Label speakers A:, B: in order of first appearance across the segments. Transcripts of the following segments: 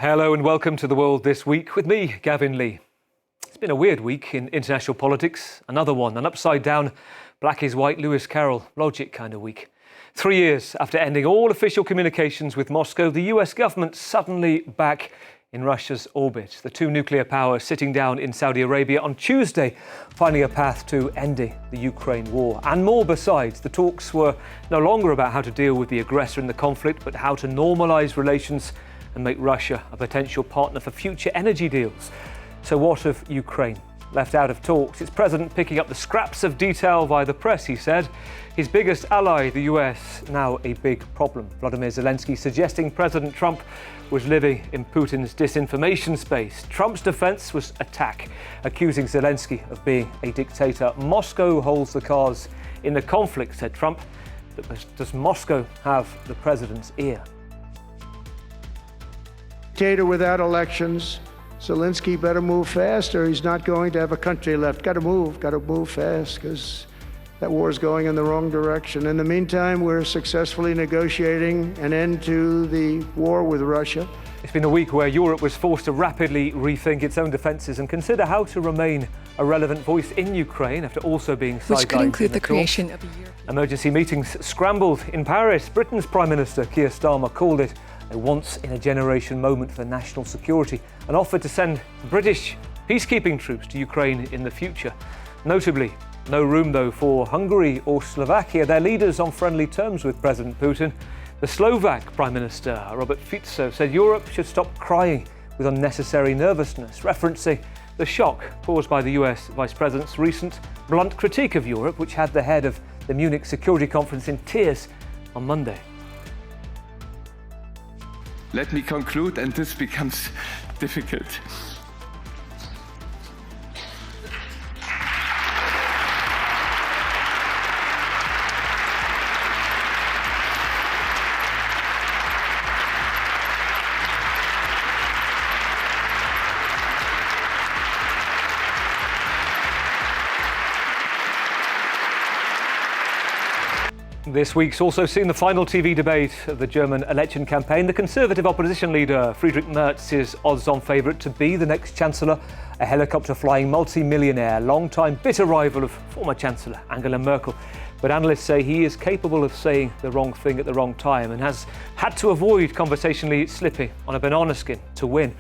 A: Hello and welcome to The World This Week with me, Gavin Lee. It's been a weird week in international politics. Another one, an upside-down, black is white, Lewis Carroll logic kind of week. 3 years after ending all official communications with Moscow, the US government suddenly back in Russia's orbit. The two nuclear powers sitting down in Saudi Arabia on Tuesday, finding a path to ending the Ukraine war. And more besides, the talks were no longer about how to deal with the aggressor in the conflict, but how to normalise relations and make Russia a potential partner for future energy deals. So what of Ukraine? Left out of talks, its president picking up the scraps of detail via the press, he said. His biggest ally, the US, now a big problem. Volodymyr Zelensky suggesting President Trump was living in Putin's disinformation space. Trump's defense was attack, accusing Zelensky of being a dictator. Moscow holds the cards in the conflict, said Trump. Does Moscow have the president's ear?
B: Dictator without elections. Zelensky better move fast or he's not going to have a country left. Got to move fast because that war is going in the wrong direction. In the meantime, we're successfully negotiating an end to the war with Russia.
A: It's been a week where Europe was forced to rapidly rethink its own defences and consider how to remain a relevant voice in Ukraine after also being sidelined.
C: Which could include the creation of a European...
A: Emergency meetings scrambled in Paris. Britain's Prime Minister Keir Starmer called it a once-in-a-generation moment for national security and offered to send British peacekeeping troops to Ukraine in the future. Notably, no room, though, for Hungary or Slovakia. Their leaders on friendly terms with President Putin. The Slovak Prime Minister, Robert Fico, said Europe should stop crying with unnecessary nervousness, referencing the shock caused by the US Vice President's recent blunt critique of Europe, which had the head of the Munich Security Conference in tears on Monday.
D: Let me conclude, and this becomes difficult.
A: This week's also seen the final TV debate of the German election campaign. The Conservative opposition leader Friedrich Merz is odds-on favourite to be the next Chancellor, a helicopter-flying multi-millionaire, long-time bitter rival of former Chancellor Angela Merkel. But analysts say he is capable of saying the wrong thing at the wrong time and has had to avoid conversationally slipping on a banana skin to win.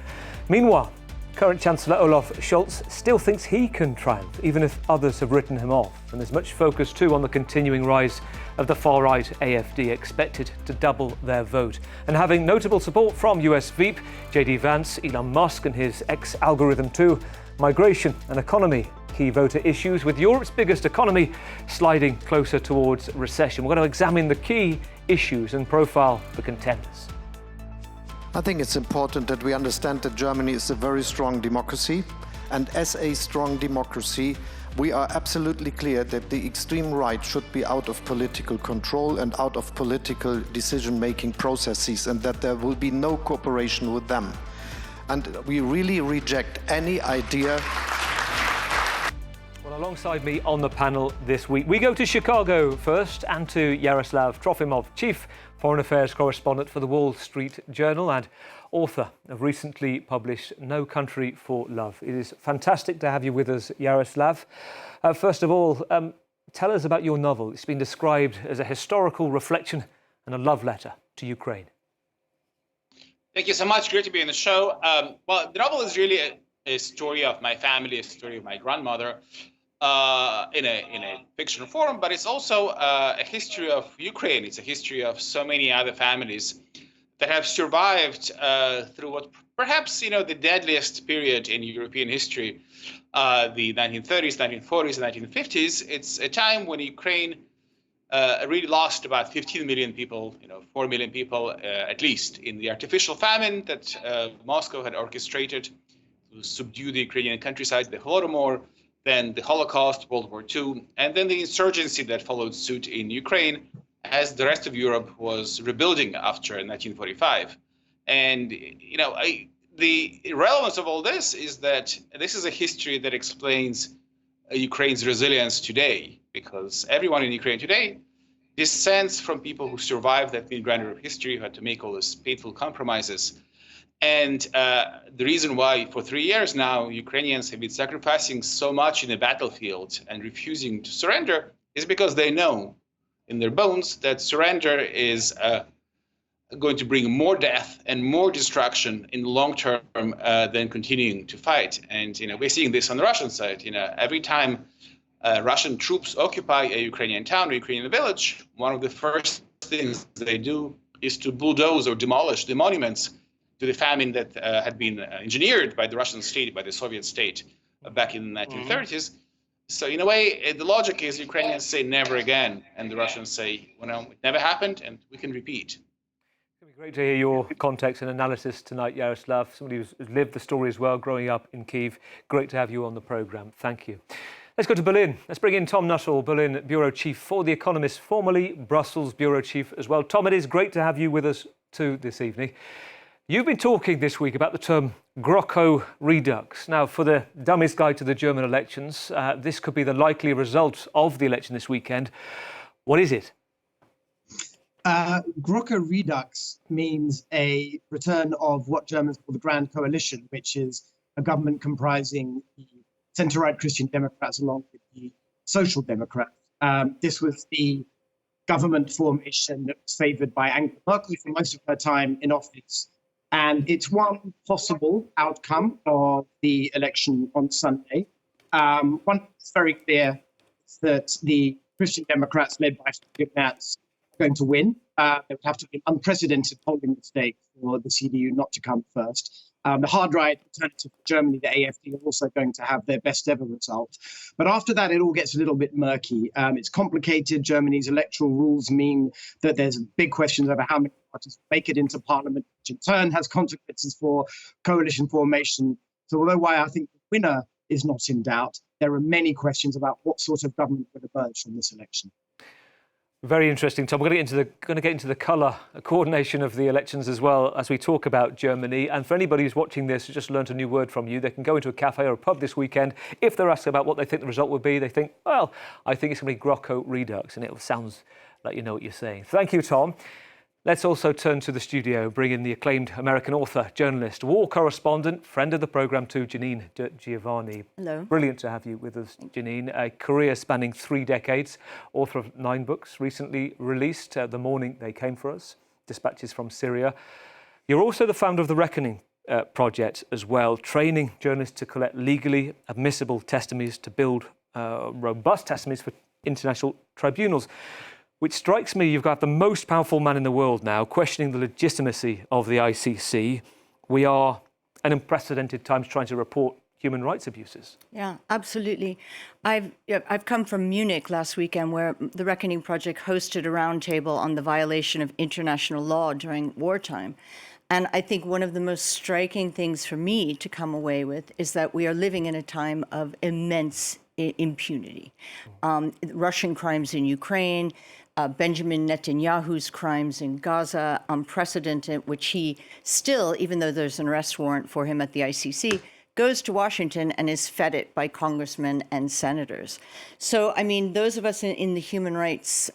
A: Meanwhile, current Chancellor Olaf Scholz still thinks he can triumph, even if others have written him off. And there's much focus too on the continuing rise of the far-right AfD, expected to double their vote. And having notable support from US Veep, JD Vance, Elon Musk and his ex-algorithm too, migration and economy, key voter issues, with Europe's biggest economy sliding closer towards recession. We're going to examine the key issues and profile the contenders.
E: I think it's important that we understand that Germany is a very strong democracy, and as a strong democracy, we are absolutely clear that the extreme right should be out of political control and out of political decision-making processes, and that there will be no cooperation with them. And we really reject any idea.
A: Well, alongside me on the panel this week, we go to Chicago first and to Yaroslav Trofimov, Chief Foreign Affairs Correspondent for the Wall Street Journal and author of recently published No Country for Love. It is fantastic to have you with us, Yaroslav. First of all, tell us about your novel. It's been described as a historical reflection and a love letter to Ukraine.
F: Thank you so much. Great to be on the show. Well, the novel is really a story of my family, a story of my grandmother, in a fictional form, but it's also a history of Ukraine. It's a history of so many other families that have survived through what perhaps, the deadliest period in European history, the 1930s, 1940s, and 1950s. It's a time when Ukraine really lost about 15 million people, 4 million people at least, in the artificial famine that Moscow had orchestrated to subdue the Ukrainian countryside, the Holodomor, then the Holocaust, World War II, and then the insurgency that followed suit in Ukraine as the rest of Europe was rebuilding after 1945. And, the relevance of all this is that this is a history that explains Ukraine's resilience today, because everyone in Ukraine today descends from people who survived that mid-grandeur of history, who had to make all these painful compromises. And the reason why for 3 years now Ukrainians have been sacrificing so much in the battlefield and refusing to surrender is because they know in their bones that surrender is going to bring more death and more destruction in the long term than continuing to fight. And we're seeing this on the Russian side. Every time Russian troops occupy a Ukrainian town or Ukrainian village, one of the first things they do is to bulldoze or demolish the monuments to the famine that had been engineered by the Russian state, by the Soviet state back in the 1930s. So in a way, the logic is Ukrainians say never again, and the Russians say, well, it never happened, and we can repeat.
A: It's great to hear your context and analysis tonight, Yaroslav, somebody who's lived the story as well, growing up in Kyiv. Great to have you on the programme. Thank you. Let's go to Berlin. Let's bring in Tom Nuttall, Berlin Bureau Chief for The Economist, formerly Brussels Bureau Chief as well. Tom, it is great to have you with us too this evening. You've been talking this week about the term Grocko redux. Now, for the Dummy's Guide to the German elections, this could be the likely result of the election this weekend. What is it?
G: Grocko redux means a return of what Germans call the Grand Coalition, which is a government comprising the centre-right Christian Democrats along with the Social Democrats. This was the government formation that was favoured by Angela Merkel for most of her time in office. And it's one possible outcome of the election on Sunday. One is very clear that the Christian Democrats, led by Merz, are going to win. There would have to be an unprecedented polling mistake for the CDU not to come first. The hard right alternative for Germany, the AfD, are also going to have their best ever result. But after that, it all gets a little bit murky. It's complicated. Germany's electoral rules mean that there's big questions over how many parties make it into parliament, which in turn has consequences for coalition formation. So although I think the winner is not in doubt, there are many questions about what sort of government will emerge from this election.
A: Very interesting, Tom. We're going to get into the colour coordination of the elections as well as we talk about Germany. And for anybody who's watching this who just learned a new word from you, they can go into a cafe or a pub this weekend. If they're asked about what they think the result would be, they think, well, I think it's going to be Grocko redux, and it sounds like you know what you're saying. Thank you, Tom. Let's also turn to the studio, bring in the acclaimed American author, journalist, war correspondent, friend of the programme too, Janine Giovanni.
C: Hello.
A: Brilliant to have you with us, Janine. A career spanning 3 decades, author of 9 books, recently released The Morning They Came For Us, Dispatches from Syria. You're also the founder of the Reckoning Project as well, training journalists to collect legally admissible testimonies to build robust testimonies for international tribunals. Which strikes me, you've got the most powerful man in the world now questioning the legitimacy of the ICC. We are in unprecedented times trying to report human rights abuses.
C: Yeah, absolutely. I've come from Munich last weekend, where the Reckoning Project hosted a roundtable on the violation of international law during wartime. And I think one of the most striking things for me to come away with is that we are living in a time of immense impunity. Russian crimes in Ukraine, Benjamin Netanyahu's crimes in Gaza, unprecedented, which he still, even though there's an arrest warrant for him at the ICC, goes to Washington and is fed it by congressmen and senators. So, I mean, those of us in the human rights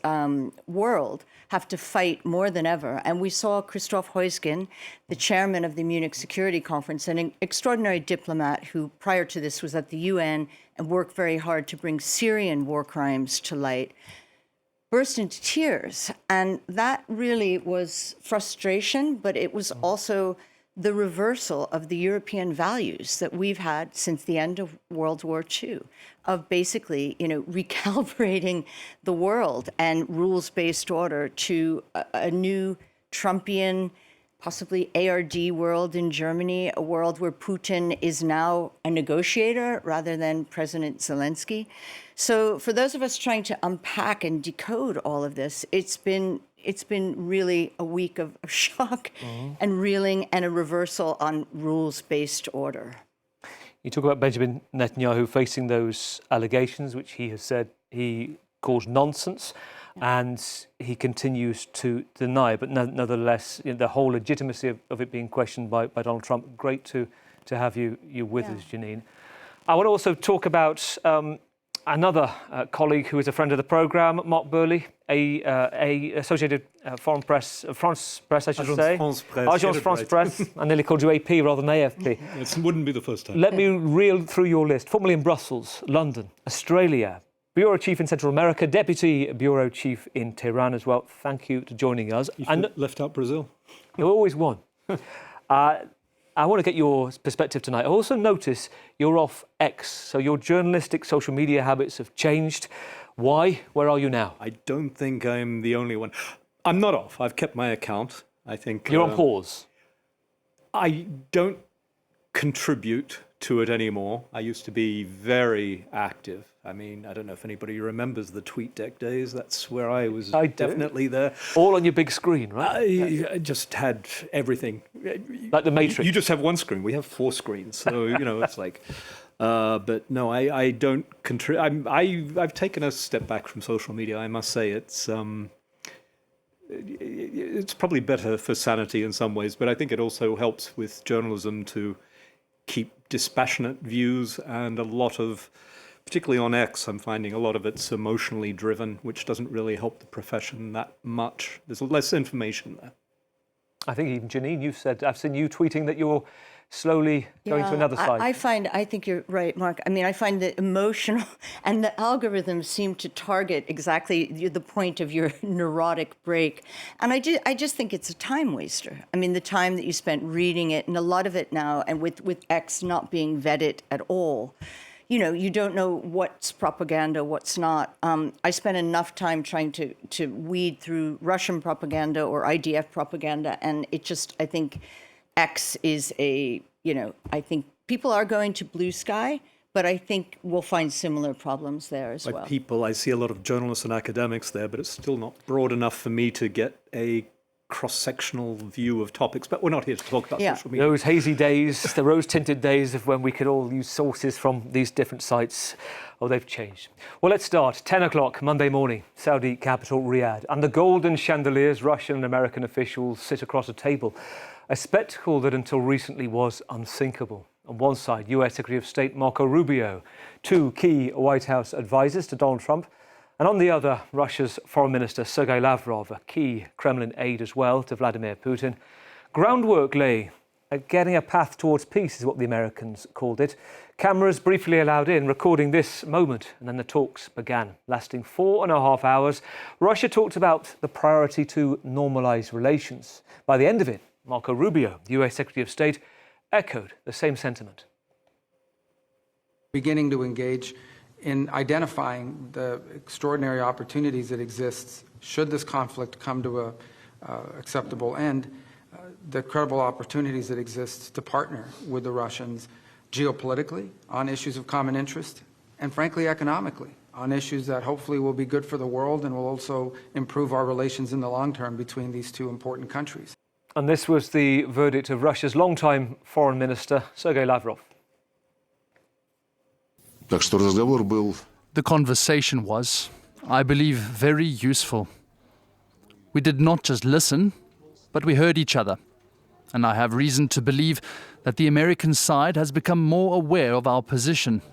C: world have to fight more than ever. And we saw Christoph Heusgen, the chairman of the Munich Security Conference, an extraordinary diplomat who prior to this was at the UN and worked very hard to bring Syrian war crimes to light, burst into tears. And that really was frustration, but it was also the reversal of the European values that we've had since the end of World War II, of basically, recalibrating the world and rules-based order to a new Trumpian, possibly ARD world in Germany, a world where Putin is now a negotiator rather than President Zelensky. So for those of us trying to unpack and decode all of this, it's been really a week of shock and reeling and a reversal on rules-based order.
A: You talk about Benjamin Netanyahu facing those allegations, which he has said he calls nonsense, and he continues to deny. But nonetheless, the whole legitimacy of it being questioned by Donald Trump. Great to have you with us, Janine. I want to also talk about another colleague who is a friend of the programme, Mark Burley, a Associated Foreign Press, France Press, I should say.
H: France Presse.
A: Agence France Presse. I nearly called you AP rather than AFP.
H: It wouldn't be the first time.
A: Let me reel through your list. Formerly in Brussels, London, Australia, Bureau Chief in Central America, Deputy Bureau Chief in Tehran as well. Thank you for joining us.
H: You left out Brazil.
A: You always won. I want to get your perspective tonight. I also notice you're off X, so your journalistic social media habits have changed. Why? Where are you now?
H: I don't think I'm the only one. I'm not off. I've kept my account. I think
A: You're on pause.
H: I don't contribute to it anymore. I used to be very active. I mean, I don't know if anybody remembers the TweetDeck days. That's where I was definitely there.
A: All on your big screen, right?
H: I just had everything.
A: Like the Matrix.
H: You just have one screen. We have 4 screens. So, it's like... but no, I don't contribute. I've taken a step back from social media. I must say it's probably better for sanity in some ways, but I think it also helps with journalism to keep dispassionate views, and a lot of, particularly on X, I'm finding a lot of it's emotionally driven, which doesn't really help the profession that much. There's less information there.
A: I think even Janine, you've said, I've seen you tweeting that you're slowly going to another side.
C: I think you're right, Mark. I mean, I find that emotional and the algorithms seem to target exactly the point of your neurotic break. And I just think it's a time waster. I mean, the time that you spent reading it, and a lot of it now, and with X not being vetted at all, you don't know what's propaganda, what's not. I spent enough time trying to weed through Russian propaganda or IDF propaganda, and I think X is I think people are going to blue sky, but I think we'll find similar problems there as well.
H: I see a lot of journalists and academics there, but it's still not broad enough for me to get a cross-sectional view of topics. But we're not here to talk about social media.
A: Those hazy days, the rose-tinted days of when we could all use sources from these different sites, they've changed. Well, let's start. 10 o'clock Monday morning, Saudi capital Riyadh. Under golden chandeliers, Russian and American officials sit across a table. A spectacle that until recently was unthinkable. On one side, US Secretary of State Marco Rubio, 2 key White House advisors to Donald Trump, and on the other, Russia's Foreign Minister Sergei Lavrov, a key Kremlin aide as well to Vladimir Putin. Groundwork lay at getting a path towards peace is what the Americans called it. Cameras briefly allowed in, recording this moment, and then the talks began, lasting 4.5 hours. Russia talked about the priority to normalise relations. By the end of it, Marco Rubio, the US Secretary of State, echoed the same sentiment.
I: Beginning to engage in identifying the extraordinary opportunities that exist should this conflict come to a acceptable end, the credible opportunities that exist to partner with the Russians geopolitically on issues of common interest, and frankly economically on issues that hopefully will be good for the world and will also improve our relations in the long term between these 2 important countries.
A: And this was the verdict of Russia's longtime Foreign Minister, Sergei Lavrov.
J: The conversation was, I believe, very useful. We did not just listen, but we heard each other. And I have reason to believe that the American side has become more aware of our position.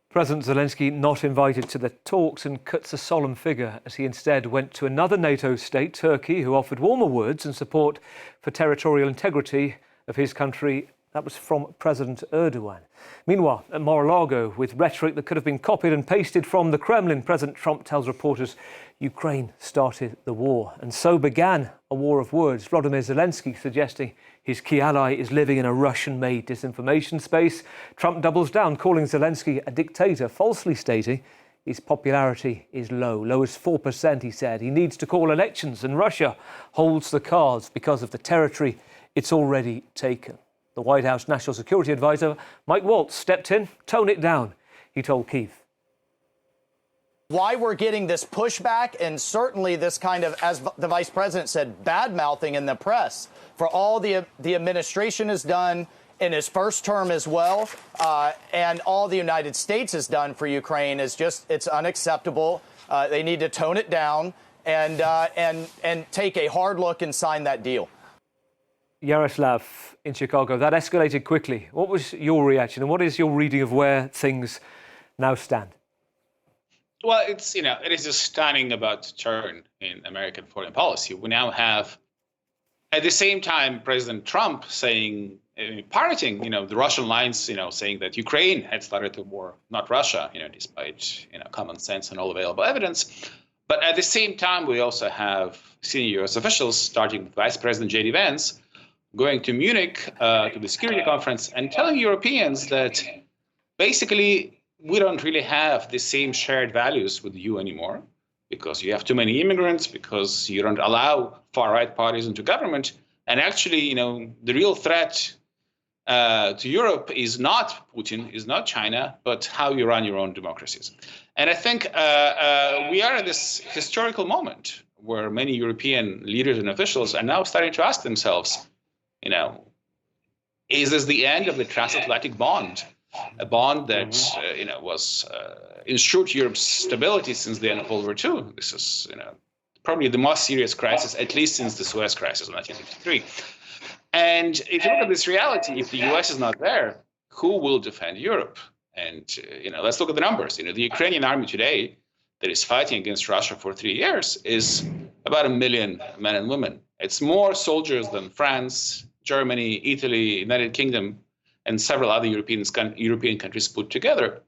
A: President Zelensky not invited to the talks and cuts a solemn figure as he instead went to another NATO state, Turkey, who offered warmer words and support for territorial integrity of his country. That was from President Erdogan. Meanwhile, at Mar-a-Lago, with rhetoric that could have been copied and pasted from the Kremlin, President Trump tells reporters Ukraine started the war. And so began a war of words. Volodymyr Zelensky suggesting his key ally is living in a Russian-made disinformation space. Trump doubles down, calling Zelensky a dictator, falsely stating his popularity is low as 4%, he said. He needs to call elections, and Russia holds the cards because of the territory it's already taken. The White House National Security Advisor, Mike Waltz, stepped in, tone it down, he told Kyiv.
K: Why we're getting this pushback, and certainly this kind of, as the vice president said, bad-mouthing in the press for all the administration has done in his first term as well, and all the United States has done for Ukraine is just, it's unacceptable. They need to tone it down and take a hard look and sign that deal.
A: Yaroslav in Chicago, that escalated quickly. What was your reaction, and what is your reading of where things now stand?
F: Well, it is just stunning about to turn in American foreign policy. We now have, at the same time, President Trump saying, parroting, the Russian lines, saying that Ukraine had started the war, not Russia, despite, common sense and all available evidence. But at the same time, we also have senior U.S. officials, starting with Vice President J.D. Vance, going to Munich to the security conference and telling Europeans that basically we don't really have the same shared values with you anymore because you have too many immigrants, because you don't allow far-right parties into government. And actually, the real threat to Europe is not Putin, is not China, but how you run your own democracies. And I think we are at this historical moment where many European leaders and officials are now starting to ask themselves, is this the end of the transatlantic bond? A bond that was ensured Europe's stability since the end of World War II. This is probably the most serious crisis, at least since the Suez Crisis of 1953. And if you look at this reality, if the US is not there, who will defend Europe? And let's look at the numbers. The Ukrainian army today that is fighting against Russia for 3 years is about 1 million men and women. It's more soldiers than France, Germany, Italy, United Kingdom, and several other European countries put together.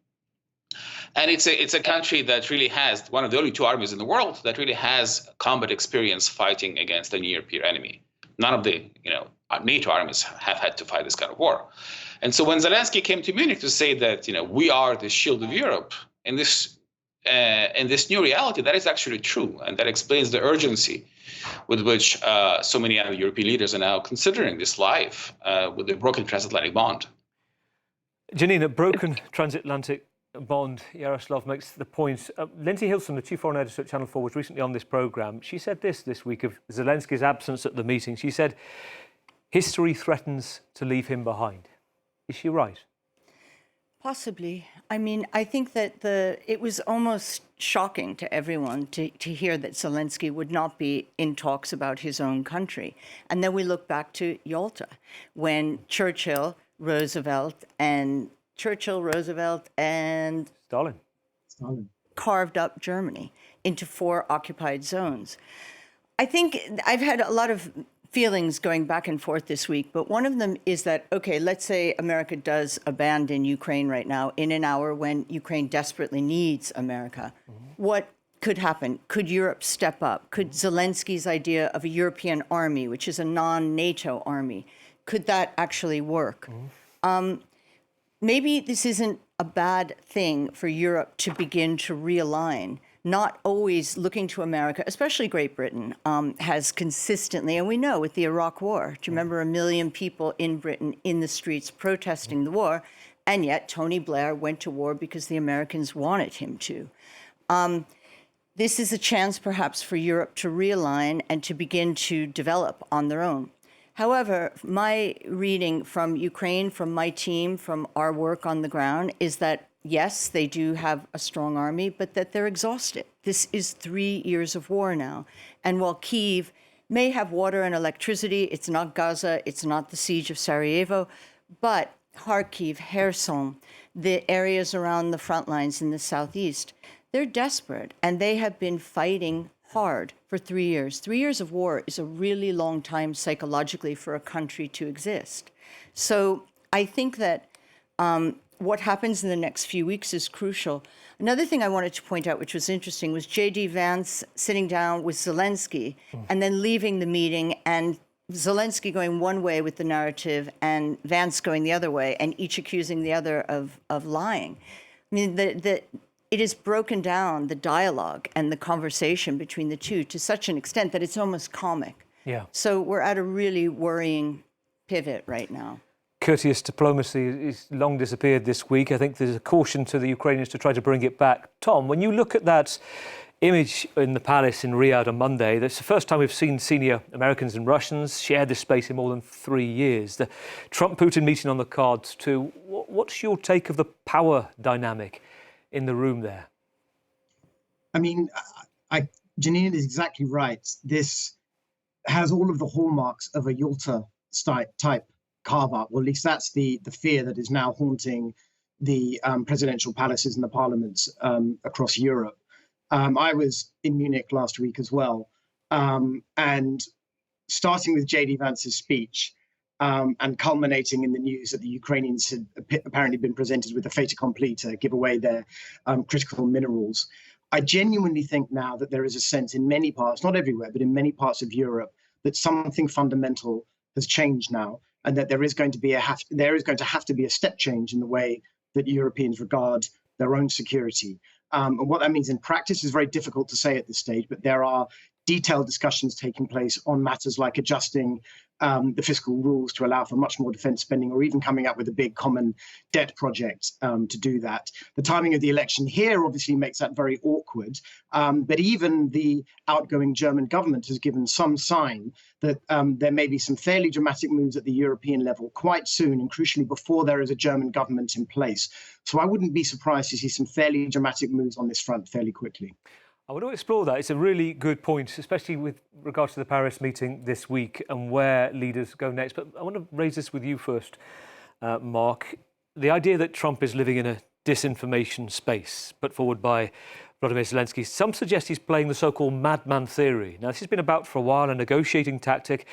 F: And it's a country that really has one of the only two armies in the world that really has combat experience fighting against a near-peer enemy. None of the NATO armies have had to fight this kind of war. And so when Zelensky came to Munich to say that we are the shield of Europe in this new reality, that is actually true, and that explains the urgency with which so many other European leaders are now considering this life with the broken transatlantic bond.
A: Janine, a broken transatlantic bond, Yaroslav makes the point. Lindsay Hilson, the chief foreign editor at Channel 4, was recently on this programme. She said this week of Zelensky's absence at the meeting. She said, history threatens to leave him behind. Is she right?
C: Possibly. I mean, I think that it was almost shocking to everyone to hear that Zelensky would not be in talks about his own country. And then we look back to Yalta, when Churchill, Roosevelt, and
A: Stalin
C: carved up Germany into 4 occupied zones. I think I've had a lot of feelings going back and forth this week, but one of them is that, okay, let's say America does abandon Ukraine right now in an hour when Ukraine desperately needs America. What could happen? Could Europe step up? Could Zelensky's idea of a European army, which is a non-NATO army, could that actually work? Maybe this isn't a bad thing for Europe to begin to realign, not always looking to America, especially Great Britain, has consistently, and we know with the Iraq War, do you remember 1 million people in Britain in the streets protesting the war, and yet Tony Blair went to war because the Americans wanted him to. This is a chance perhaps for Europe to realign and to begin to develop on their own. However, my reading from Ukraine, from my team, from our work on the ground, is that, yes, they do have a strong army, but that they're exhausted. This is 3 years of war now. And while Kyiv may have water and electricity, it's not Gaza, it's not the siege of Sarajevo, but Kharkiv, Kherson, the areas around the front lines in the southeast, they're desperate, and they have been fighting hard for 3 years. 3 years of war is a really long time psychologically for a country to exist. So I think that what happens in the next few weeks is crucial. Another thing I wanted to point out, which was interesting, was J.D. Vance sitting down with Zelensky and then leaving the meeting, and Zelensky going one way with the narrative and Vance going the other way, and each accusing the other of lying. I mean, it has broken down the dialogue and the conversation between the two to such an extent that it's almost comic.
A: Yeah.
C: So we're at a really worrying pivot right now.
A: Courteous diplomacy is long disappeared this week. I think there's a caution to the Ukrainians to try to bring it back. Tom, when you look at that image in the palace in Riyadh on Monday, that's the first time we've seen senior Americans and Russians share this space in more than 3 years. The Trump-Putin meeting on the cards too. What's your take of the power dynamic in the room there?
G: I mean, Janine is exactly right. This has all of the hallmarks of a Yalta type carve-out. Well, at least that's the fear that is now haunting the presidential palaces and the parliaments across Europe. I was in Munich last week as well, and starting with J.D. Vance's speech and culminating in the news that the Ukrainians had apparently been presented with a fait accompli to give away their critical minerals. I genuinely think now that there is a sense in many parts, not everywhere, but in many parts of Europe, that something fundamental has changed now, and that there is going to have to be a step change in the way that Europeans regard their own security. And what that means in practice is very difficult to say at this stage, but there are detailed discussions taking place on matters like adjusting the fiscal rules to allow for much more defense spending, or even coming up with a big common debt project to do that. The timing of the election here obviously makes that very awkward, but even the outgoing German government has given some sign that there may be some fairly dramatic moves at the European level quite soon, and crucially before there is a German government in place. So I wouldn't be surprised to see some fairly dramatic moves on this front fairly quickly.
A: I want to explore that. It's a really good point, especially with regards to the Paris meeting this week and where leaders go next. But I want to raise this with you first, Mark. The idea that Trump is living in a disinformation space put forward by Volodymyr Zelensky. Some suggest he's playing the so-called madman theory. Now, this has been about for a while, a negotiating tactic.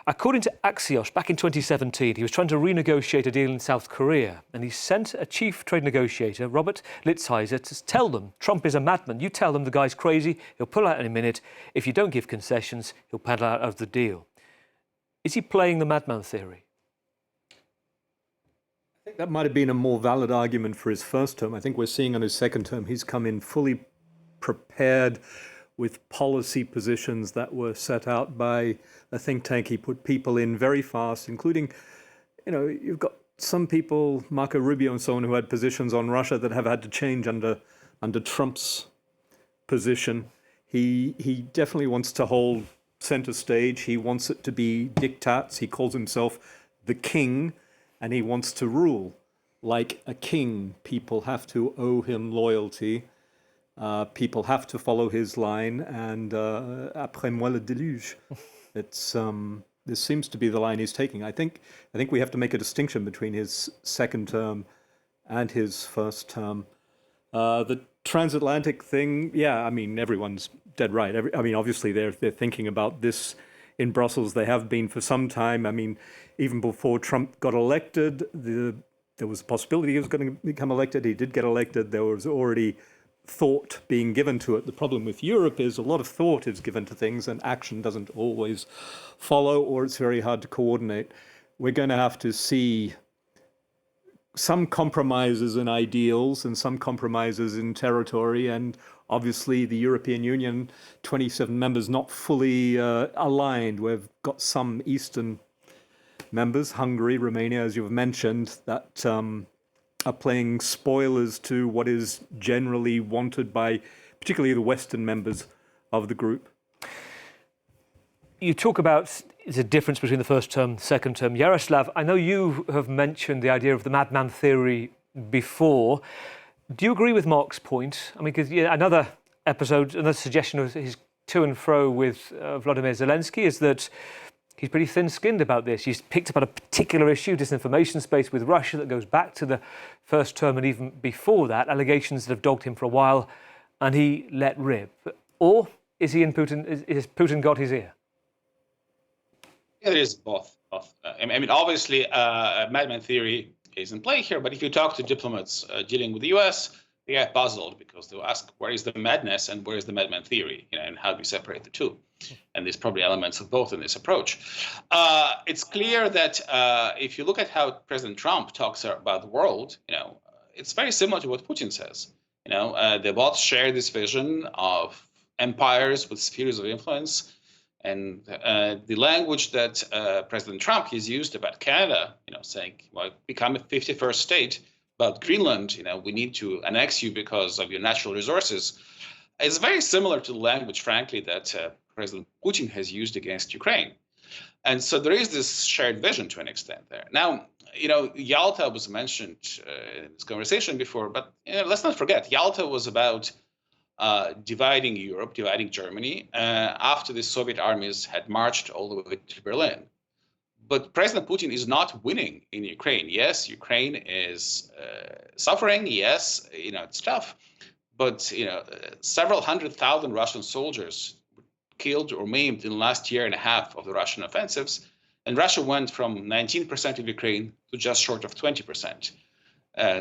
A: According to Axios, back in 2017, he was trying to renegotiate a deal in South Korea, and he sent a chief trade negotiator, Robert Litzheiser, to tell them Trump is a madman. You tell them the guy's crazy, he'll pull out in a minute. If you don't give concessions, he'll paddle out of the deal. Is he playing the madman theory?
H: I think that might have been a more valid argument for his first term. I think we're seeing on his second term, he's come in fully prepared with policy positions that were set out by a think tank. He put people in very fast, including, you've got some people, Marco Rubio and so on, who had positions on Russia that have had to change under Trump's position. He definitely wants to hold center stage. He wants it to be diktats. He calls himself the king, and he wants to rule like a king. People have to owe him loyalty. People have to follow his line, and après moi le déluge. This seems to be the line he's taking. I think we have to make a distinction between his second term and his first term. The transatlantic thing, yeah, I mean, everyone's dead right. Obviously they're thinking about this in Brussels. They have been for some time. I mean, even before Trump got elected, there was a possibility he was going to become elected. He did get elected. There was already thought being given to it. The problem with Europe is a lot of thought is given to things and action doesn't always follow, or it's very hard to coordinate. We're going to have to see some compromises in ideals and some compromises in territory, and obviously the European Union, 27 members, not fully aligned. We've got some Eastern members, Hungary, Romania, as you've mentioned, that are playing spoilers to what is generally wanted by particularly the Western members of the group.
A: You talk about the difference between the first term and the second term. Yaroslav, I know you have mentioned the idea of the madman theory before. Do you agree with Mark's point? I mean, because another suggestion of his to and fro with Volodymyr Zelensky is that he's pretty thin-skinned about this. He's picked up on a particular issue, disinformation space with Russia, that goes back to the first term and even before that, allegations that have dogged him for a while, and he let rip. Or is he in Putin? Is Putin got his ear?
F: Yeah, there is both. I mean, obviously, madman theory is in play here, but if you talk to diplomats dealing with the U.S., they get puzzled because they'll ask, where is the madness and where is the madman theory? And how do we separate the two? And there's probably elements of both in this approach. It's clear that if you look at how President Trump talks about the world, it's very similar to what Putin says. They both share this vision of empires with spheres of influence. And the language that President Trump has used about Canada, saying, well, become a 51st state, about Greenland, we need to annex you because of your natural resources, is very similar to the language, frankly, that President Putin has used against Ukraine. And so there is this shared vision to an extent there. Now, Yalta was mentioned in this conversation before, but let's not forget, Yalta was about dividing Europe, dividing Germany, after the Soviet armies had marched all the way to Berlin. But President Putin is not winning in Ukraine. Yes, Ukraine is suffering. Yes, it's tough. But several 100,000 Russian soldiers were killed or maimed in the last year and a half of the Russian offensives, and Russia went from 19% of Ukraine to just short of 20%,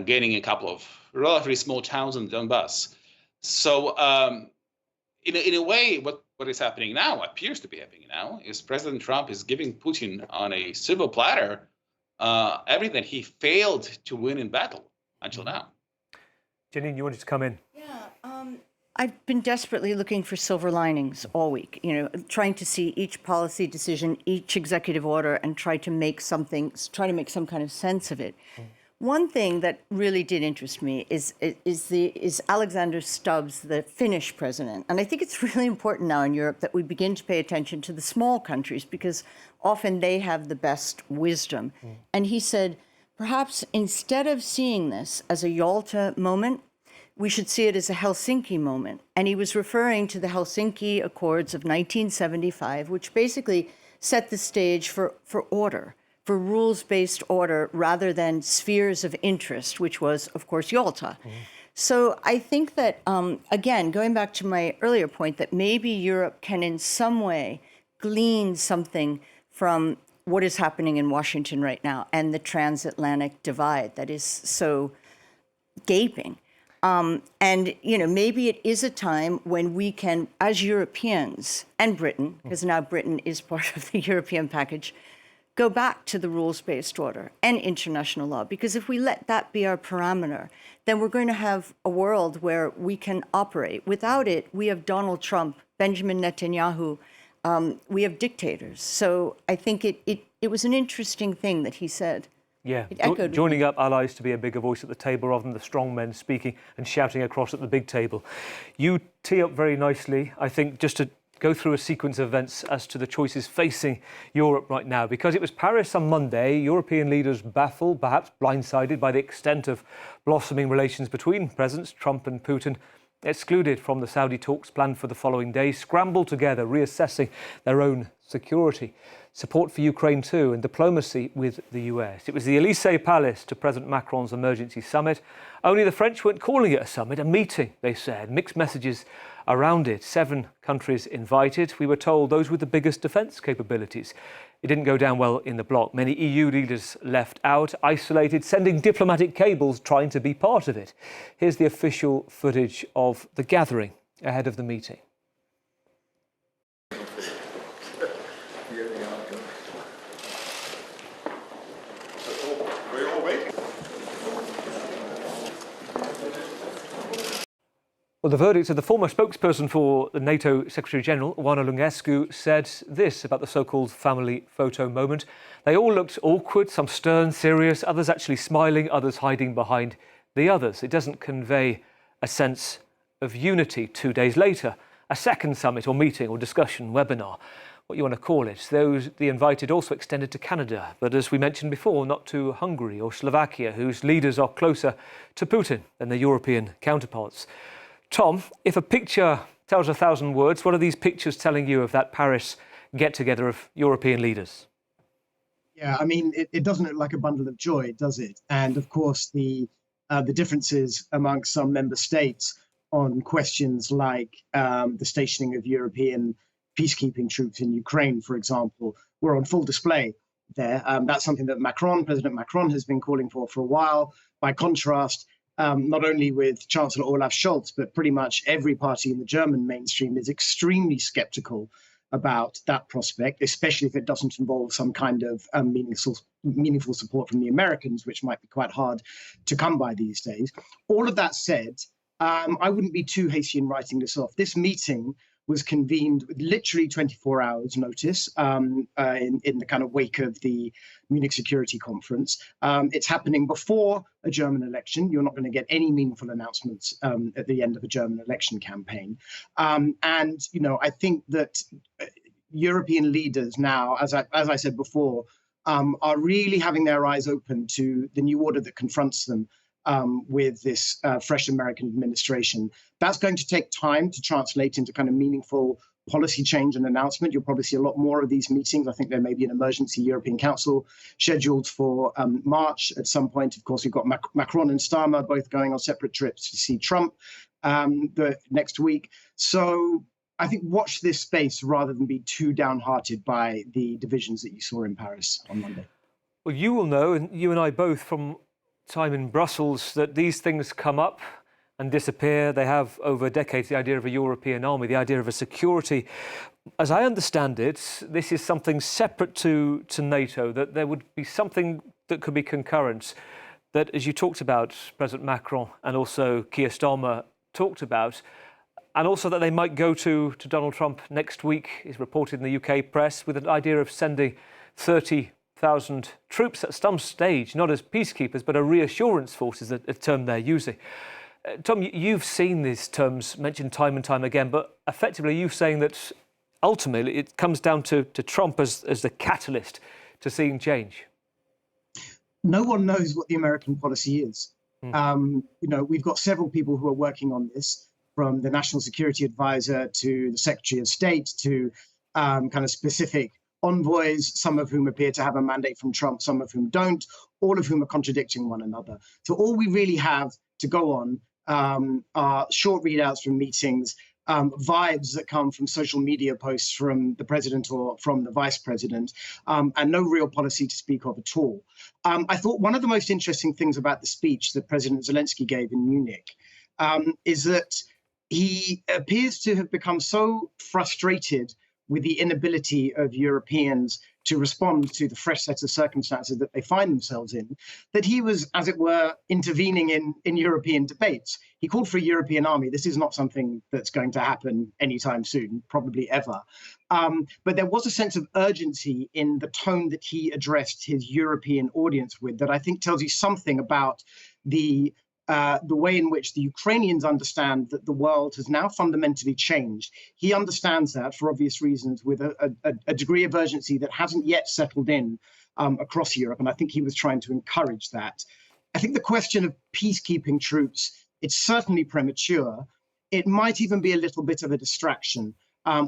F: gaining a couple of relatively small towns in Donbass. So, in a way, what is happening now, appears to be happening now, is President Trump is giving Putin on a silver platter everything he failed to win in battle until now.
A: Janine, you wanted to come in.
C: I've been desperately looking for silver linings all week, trying to see each policy decision, each executive order, and try to make some kind of sense of it. One thing that really did interest me is Alexander Stubbs, the Finnish president. And I think it's really important now in Europe that we begin to pay attention to the small countries, because often they have the best wisdom. And he said, perhaps instead of seeing this as a Yalta moment, we should see it as a Helsinki moment. And he was referring to the Helsinki Accords of 1975, which basically set the stage for order, for rules-based order, rather than spheres of interest, which was, of course, Yalta. So I think that, again, going back to my earlier point, that maybe Europe can in some way glean something from what is happening in Washington right now and the transatlantic divide that is so gaping. And, maybe it is a time when we can, as Europeans and Britain, because now Britain is part of the European package, go back to the rules-based order and international law. Because if we let that be our parameter, then we're going to have a world where we can operate. Without it, we have Donald Trump, Benjamin Netanyahu, we have dictators. So I think it was an interesting thing that he said.
A: Yeah, joining up allies to be a bigger voice at the table rather than the strong men speaking and shouting across at the big table. You tee up very nicely, I think, just to go through a sequence of events as to the choices facing Europe right now. Because it was Paris on Monday, European leaders baffled, perhaps blindsided by the extent of blossoming relations between Presidents Trump and Putin, excluded from the Saudi talks planned for the following day, scrambled together, reassessing their own security. Support for Ukraine too, and diplomacy with the US. It was the Elysee Palace to President Macron's emergency summit. Only the French weren't calling it a summit, a meeting, they said. Mixed messages around it. 7 countries invited. We were told those with the biggest defence capabilities. It didn't go down well in the bloc. Many EU leaders left out, isolated, sending diplomatic cables trying to be part of it. Here's the official footage of the gathering ahead of the meeting. Well, the verdict of the former spokesperson for the NATO Secretary-General, Oana Lungescu, said this about the so-called family photo moment. They all looked awkward, some stern, serious, others actually smiling, others hiding behind the others. It doesn't convey a sense of unity. 2 days later, a second summit or meeting or discussion, webinar, what you want to call it. Those the invited also extended to Canada, but as we mentioned before, not to Hungary or Slovakia, whose leaders are closer to Putin than their European counterparts. Tom, if a picture tells 1,000 words, what are these pictures telling you of that Paris get-together of European leaders?
G: Yeah, I mean, it doesn't look like a bundle of joy, does it? And of course, the differences amongst some member states on questions like the stationing of European peacekeeping troops in Ukraine, for example, were on full display there. That's something that President Macron has been calling for a while. By contrast, not only with Chancellor Olaf Scholz, but pretty much every party in the German mainstream is extremely skeptical about that prospect, especially if it doesn't involve some kind of meaningful support from the Americans, which might be quite hard to come by these days. All of that said, I wouldn't be too hasty in writing this off. This meeting was convened with literally 24 hours notice in the kind of wake of the Munich Security Conference. It's happening before a German election. You're not going to get any meaningful announcements at the end of a German election campaign. And, I think that European leaders now, as I said before, are really having their eyes open to the new order that confronts them with this fresh American administration. That's going to take time to translate into kind of meaningful policy change and announcement. You'll probably see a lot more of these meetings. I think there may be an emergency European Council scheduled for March at some point. Of course, we've got Macron and Starmer both going on separate trips to see Trump the next week. So I think watch this space rather than be too downhearted by the divisions that you saw in Paris on Monday.
A: Well, you will know, and you and I both from time in Brussels, that these things come up and disappear. They have over decades the idea of a European army, the idea of a security. As I understand it, this is something separate to NATO, that there would be something that could be concurrent, that, as you talked about, President Macron and also Keir Starmer talked about, and also that they might go to Donald Trump next week, is reported in the UK press, with an idea of sending 30,000 troops at some stage, not as peacekeepers, but a reassurance force is a term they're using. Tom, you've seen these terms mentioned time and time again, but effectively you're saying that ultimately it comes down to Trump as the catalyst to seeing change.
G: No one knows what the American policy is. We've got several people who are working on this, from the National Security Advisor to the Secretary of State to kind of specific envoys, some of whom appear to have a mandate from Trump, some of whom don't, all of whom are contradicting one another. So all we really have to go on are short readouts from meetings, vibes that come from social media posts from the president or from the vice president, and no real policy to speak of at all. I thought one of the most interesting things about the speech that President Zelensky gave in Munich is that he appears to have become so frustrated with the inability of Europeans to respond to the fresh set of circumstances that they find themselves in, that he was, as it were, intervening in European debates. He called for a European army. This is not something that's going to happen anytime soon, probably ever. But there was a sense of urgency in the tone that he addressed his European audience with that I think tells you something about the way in which the Ukrainians understand that the world has now fundamentally changed. He understands that, for obvious reasons, with a degree of urgency that hasn't yet settled in across Europe. And I think he was trying to encourage that. I think the question of peacekeeping troops, it's certainly premature. It might even be a little bit of a distraction.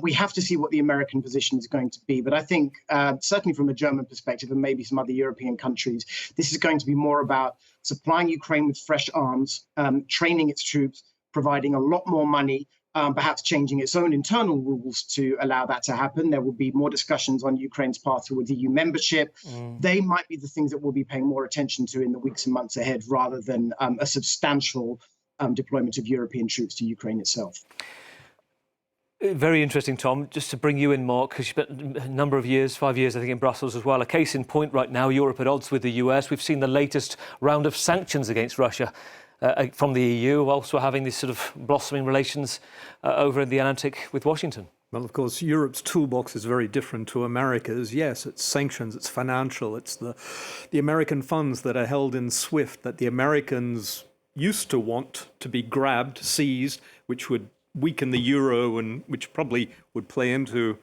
G: We have to see what the American position is going to be. But I think, certainly from a German perspective, and maybe some other European countries, this is going to be more about supplying Ukraine with fresh arms, training its troops, providing a lot more money, perhaps changing its own internal rules to allow that to happen. There will be more discussions on Ukraine's path towards EU membership. They might be the things that we'll be paying more attention to in the weeks and months ahead, rather than a substantial deployment of European troops to Ukraine itself.
A: Very interesting, Tom. Just to bring you in, Mark, because you spent a number of years, 5 years, I think, in Brussels as well. A case in point right now, Europe at odds with the US. We've seen the latest round of sanctions against Russia from the EU, also having these sort of blossoming relations over in the Atlantic with Washington.
H: Well, of course, Europe's toolbox is very different to America's. Yes, it's sanctions, it's financial, it's the American funds that are held in SWIFT that the Americans used to want to be grabbed, seized, which would weaken the euro and which probably would play into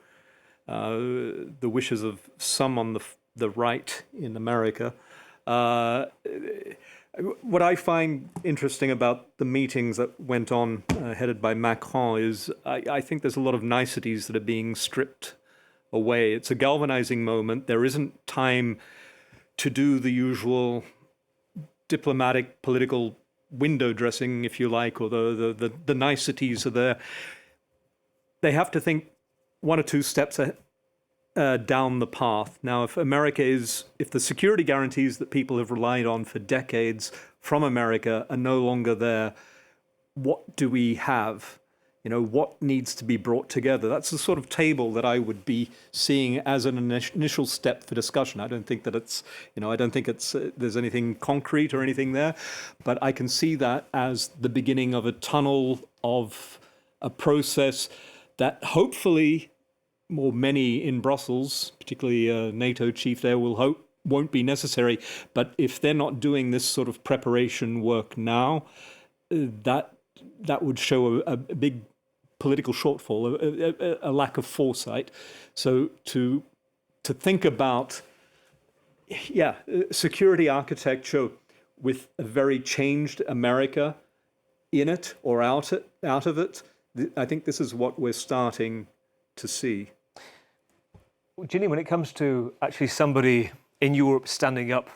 H: the wishes of some on the right in America. What I find interesting about the meetings that went on headed by Macron is I think there's a lot of niceties that are being stripped away. It's a galvanizing moment. There isn't time to do the usual diplomatic, political window dressing, if you like, or the niceties are there. They have to think one or two steps down the path. Now, if the security guarantees that people have relied on for decades from America are no longer there, what do we have? What needs to be brought together? That's the sort of table that I would be seeing as an initial step for discussion. I don't think that there's anything concrete or anything there, but I can see that as the beginning of a tunnel of a process that hopefully, or many in Brussels, particularly NATO chief there, won't be necessary. But if they're not doing this sort of preparation work now, that would show a big political shortfall, a lack of foresight. So to think about, security architecture with a very changed America in it or out of it, I think this is what we're starting to see.
A: Ginny, when it comes to actually somebody in Europe standing up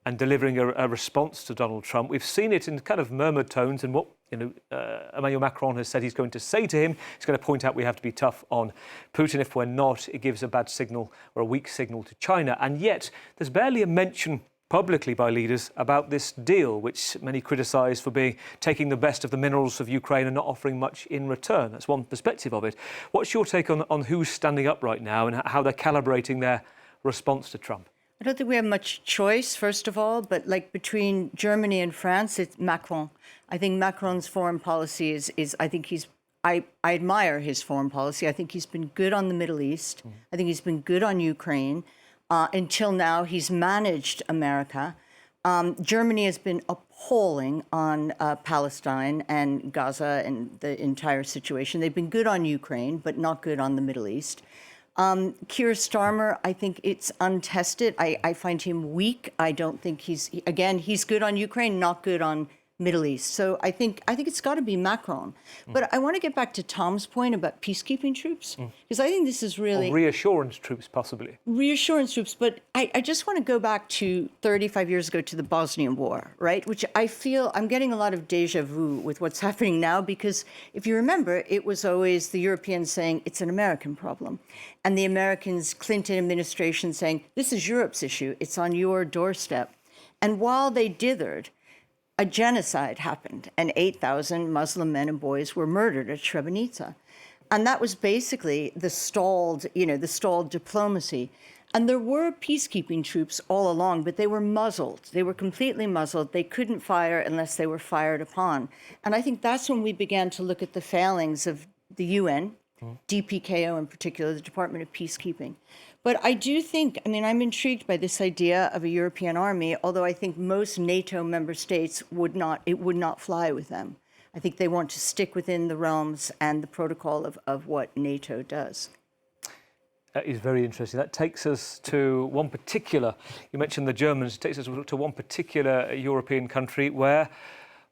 A: and delivering a response to Donald Trump, we've seen it in kind of murmured tones, and what Emmanuel Macron has said he's going to say to him. He's going to point out we have to be tough on Putin. If we're not, it gives a bad signal or a weak signal to China. And yet there's barely a mention publicly by leaders about this deal, which many criticise for taking the best of the minerals of Ukraine and not offering much in return. That's one perspective of it. What's your take on who's standing up right now and how they're calibrating their response to Trump?
C: I don't think we have much choice, first of all, but like between Germany and France, it's Macron. I think Macron's foreign policy is I think I admire his foreign policy. I think he's been good on the Middle East. I think he's been good on Ukraine. Until now, he's managed America. Germany has been appalling on Palestine and Gaza and the entire situation. They've been good on Ukraine, but not good on the Middle East. Keir Starmer, I think it's untested. I find him weak. I don't think he's good on Ukraine, not good on Middle East. So I think it's got to be Macron. But I want to get back to Tom's point about peacekeeping troops, because I think this is really...
A: Or reassurance troops, possibly.
C: Reassurance troops. But I just want to go back to 35 years ago to the Bosnian War, right? Which I feel I'm getting a lot of deja vu with what's happening now, because if you remember, it was always the Europeans saying it's an American problem. And the Americans, Clinton administration saying, this is Europe's issue. It's on your doorstep. And while they dithered, a genocide happened, and 8,000 Muslim men and boys were murdered at Srebrenica. And that was basically the stalled diplomacy. And there were peacekeeping troops all along, but they were muzzled. They were completely muzzled. They couldn't fire unless they were fired upon. And I think that's when we began to look at the failings of the UN, DPKO in particular, the Department of Peacekeeping. But I do think, I'm intrigued by this idea of a European army, although I think most NATO member states would not fly with them. I think they want to stick within the realms and the protocol of what NATO does.
A: That is very interesting. That takes us to one particular, you mentioned the Germans, it takes us to one particular European country where,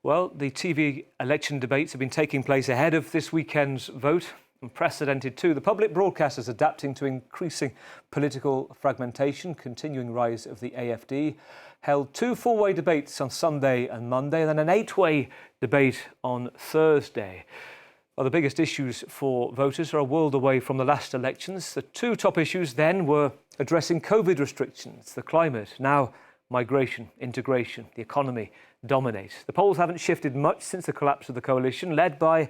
A: well, the TV election debates have been taking place ahead of this weekend's vote. Unprecedented too. The public broadcasters adapting to increasing political fragmentation, continuing rise of the AfD, held 2 four-way debates on Sunday and Monday, and then an 8-way debate on Thursday. Well, the biggest issues for voters are a world away from the last elections. The 2 top issues then were addressing COVID restrictions, the climate, now migration, integration, the economy dominate. The polls haven't shifted much since the collapse of the coalition, led by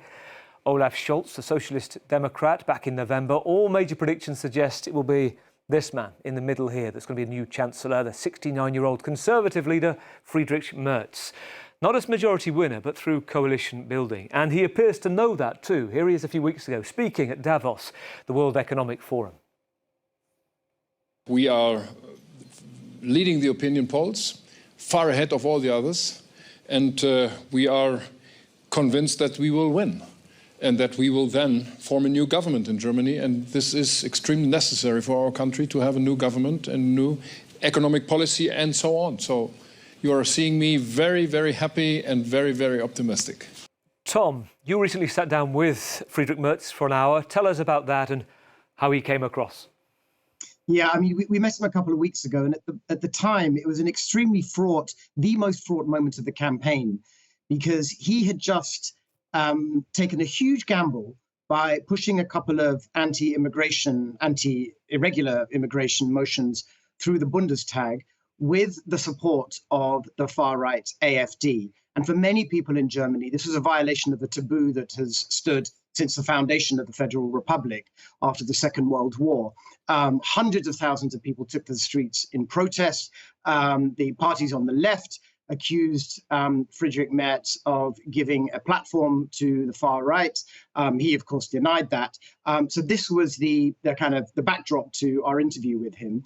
A: Olaf Scholz, the Socialist Democrat, back in November. All major predictions suggest it will be this man in the middle here that's going to be a new chancellor, the 69-year-old Conservative leader, Friedrich Merz. Not as majority winner, but through coalition building. And he appears to know that too. Here he is a few weeks ago, speaking at Davos, the World Economic Forum.
L: We are leading the opinion polls, far ahead of all the others, and we are convinced that we will win, and that we will then form a new government in Germany. And this is extremely necessary for our country to have a new government and new economic policy and so on. So you are seeing me very, very happy and very, very optimistic.
A: Tom, you recently sat down with Friedrich Merz for an hour. Tell us about that and how he came across.
G: Yeah, we met him a couple of weeks ago, and at the time, it was an extremely fraught, the most fraught moment of the campaign, because he had just taken a huge gamble by pushing a couple of anti-irregular immigration motions through the Bundestag with the support of the far-right AfD. And for many people in Germany, this was a violation of the taboo that has stood since the foundation of the Federal Republic after the Second World War. Hundreds of thousands of people took to the streets in protest. The parties on the left accused Friedrich Merz of giving a platform to the far right. He, of course, denied that. So this was the kind of the backdrop to our interview with him.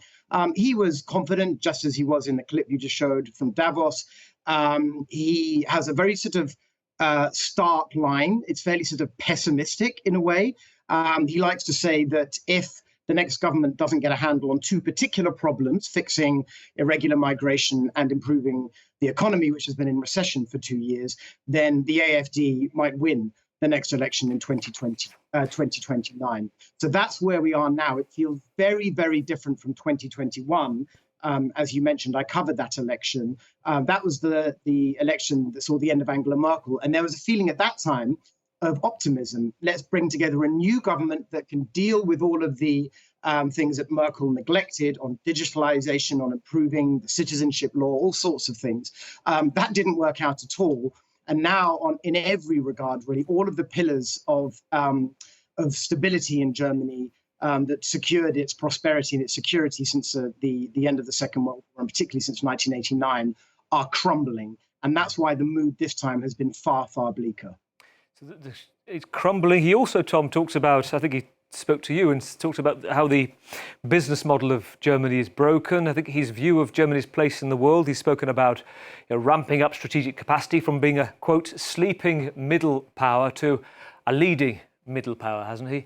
G: He was confident, just as he was in the clip you just showed from Davos. He has a very sort of stark line. It's fairly sort of pessimistic in a way. He likes to say that if the next government doesn't get a handle on 2 particular problems, fixing irregular migration and improving the economy, which has been in recession for 2 years, then the AfD might win the next election in 2029. So that's where we are now. It feels very, very different from 2021. As you mentioned, I covered that election. That was the election that saw the end of Angela Merkel. And there was a feeling at that time of optimism. Let's bring together a new government that can deal with all of the things that Merkel neglected on digitalization, on improving the citizenship law, all sorts of things. That didn't work out at all. And now, in every regard, really, all of the pillars of stability in Germany that secured its prosperity and its security since the end of the Second World War, and particularly since 1989, are crumbling. And that's why the mood this time has been far, far bleaker.
A: So it's crumbling. He also, Tom, talks about, I think he spoke to you and talked about how the business model of Germany is broken. I think his view of Germany's place in the world, he's spoken about ramping up strategic capacity from being a, quote, sleeping middle power to a leading middle power, hasn't he?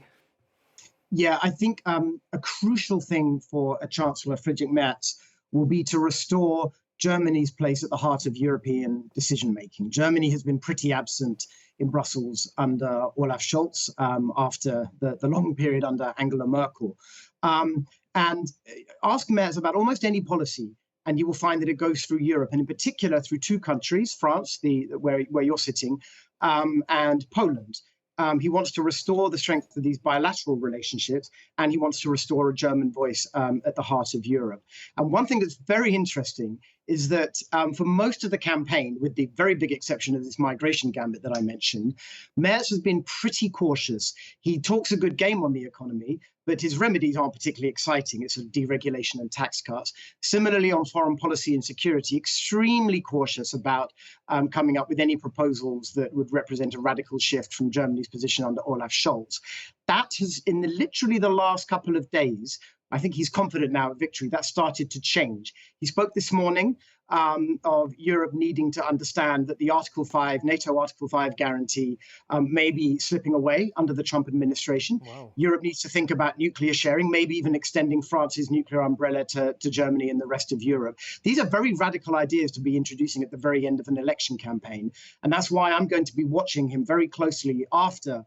G: Yeah, I think a crucial thing for a Chancellor, Friedrich Merz, will be to restore Germany's place at the heart of European decision-making. Germany has been pretty absent in Brussels under Olaf Scholz after the long period under Angela Merkel. And ask Merz about almost any policy, and you will find that it goes through Europe, and in particular through two countries, France, where you're sitting, and Poland. He wants to restore the strength of these bilateral relationships, and he wants to restore a German voice at the heart of Europe. And one thing that's very interesting is that for most of the campaign, with the very big exception of this migration gambit that I mentioned, Merz has been pretty cautious. He talks a good game on the economy, but his remedies aren't particularly exciting. It's sort of deregulation and tax cuts. Similarly, on foreign policy and security, extremely cautious about coming up with any proposals that would represent a radical shift from Germany's position under Olaf Scholz. That has, in literally the last couple of days, I think he's confident now of victory. That started to change. He spoke this morning of Europe needing to understand that the NATO Article 5 guarantee may be slipping away under the Trump administration. Wow. Europe needs to think about nuclear sharing, maybe even extending France's nuclear umbrella to Germany and the rest of Europe. These are very radical ideas to be introducing at the very end of an election campaign. And that's why I'm going to be watching him very closely after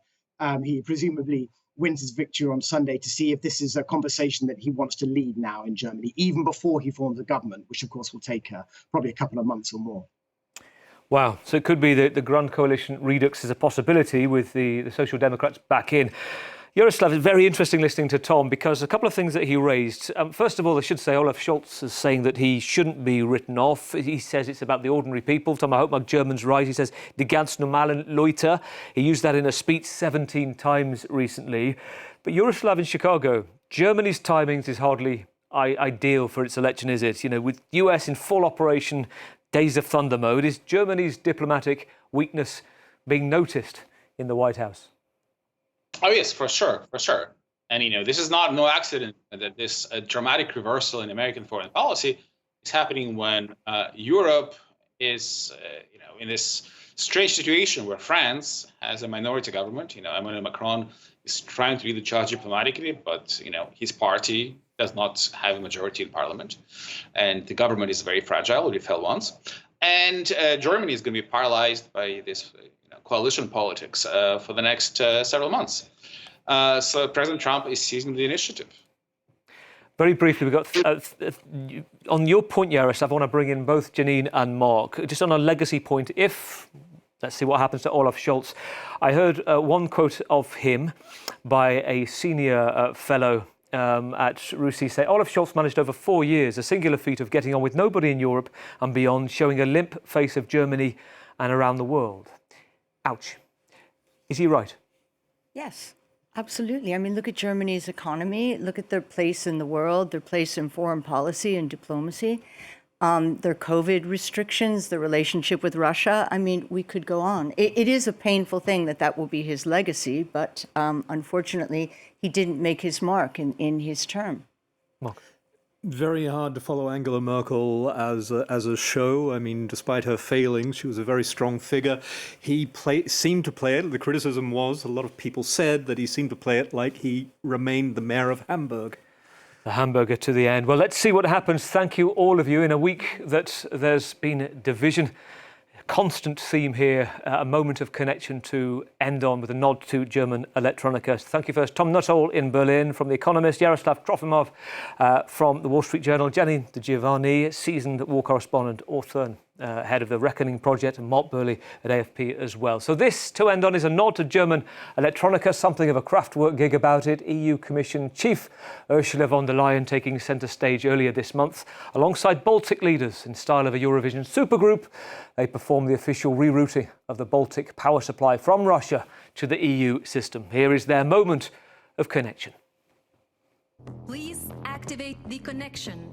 G: he presumably wins his victory on Sunday, to see if this is a conversation that he wants to lead now in Germany, even before he forms a government, which of course will take probably a couple of months or more.
A: Wow. So it could be that the Grand Coalition redux is a possibility with the Social Democrats back in. Jaroslav, it's very interesting listening to Tom, because a couple of things that he raised. First of all, I should say Olaf Scholz is saying that he shouldn't be written off. He says it's about the ordinary people. Tom, I hope my German's right. He says, die ganz normalen Leute. He used that in a speech 17 times recently. But Jaroslav in Chicago, Germany's timings is hardly ideal for its election, is it? With US in full operation, days of thunder mode, is Germany's diplomatic weakness being noticed in the White House?
F: Oh, yes, for sure. And, this is no accident that this dramatic reversal in American foreign policy is happening when Europe is, in this strange situation where France has a minority government. Emmanuel Macron is trying to lead the charge diplomatically, but, his party does not have a majority in parliament. And the government is very fragile. It fell once. And Germany is going to be paralyzed by this coalition politics for the next several months. So President Trump is seizing the initiative.
A: Very briefly, we've got, on your point, Jaroslav, I want to bring in both Janine and Mark. Just on a legacy point, let's see what happens to Olaf Scholz. I heard one quote of him by a senior fellow at RUSI say, Olaf Scholz managed over 4 years a singular feat of getting on with nobody in Europe and beyond, showing a limp face of Germany and around the world. Ouch. Is he right?
C: Yes, absolutely. I mean, look at Germany's economy, look at their place in the world, their place in foreign policy and diplomacy, their COVID restrictions, their relationship with Russia. I mean, we could go on. It is a painful thing that will be his legacy, but unfortunately, he didn't make his mark in his term.
A: Mark.
H: Very hard to follow Angela Merkel as a show. I mean, despite her failings, she was a very strong figure. He seemed to play it. The criticism was, a lot of people said that he seemed to play it like he remained the mayor of Hamburg.
A: The hamburger to the end. Well, let's see what happens. Thank you, all of you. In a week that there's been division, constant theme here, a moment of connection to end on with a nod to German electronica. Thank you first, Tom Nuttall in Berlin from The Economist, Yaroslav Trofimov from The Wall Street Journal, Jenny De Giovanni, seasoned war correspondent, author, head of the Reckoning Project, and Mark Burley at AFP as well. So this, to end on, is a nod to German electronica, something of a Kraftwerk gig about it. EU Commission Chief Ursula von der Leyen taking centre stage earlier this month, alongside Baltic leaders in style of a Eurovision supergroup. They performed the official rerouting of the Baltic power supply from Russia to the EU system. Here is their moment of connection.
M: Please activate the connection.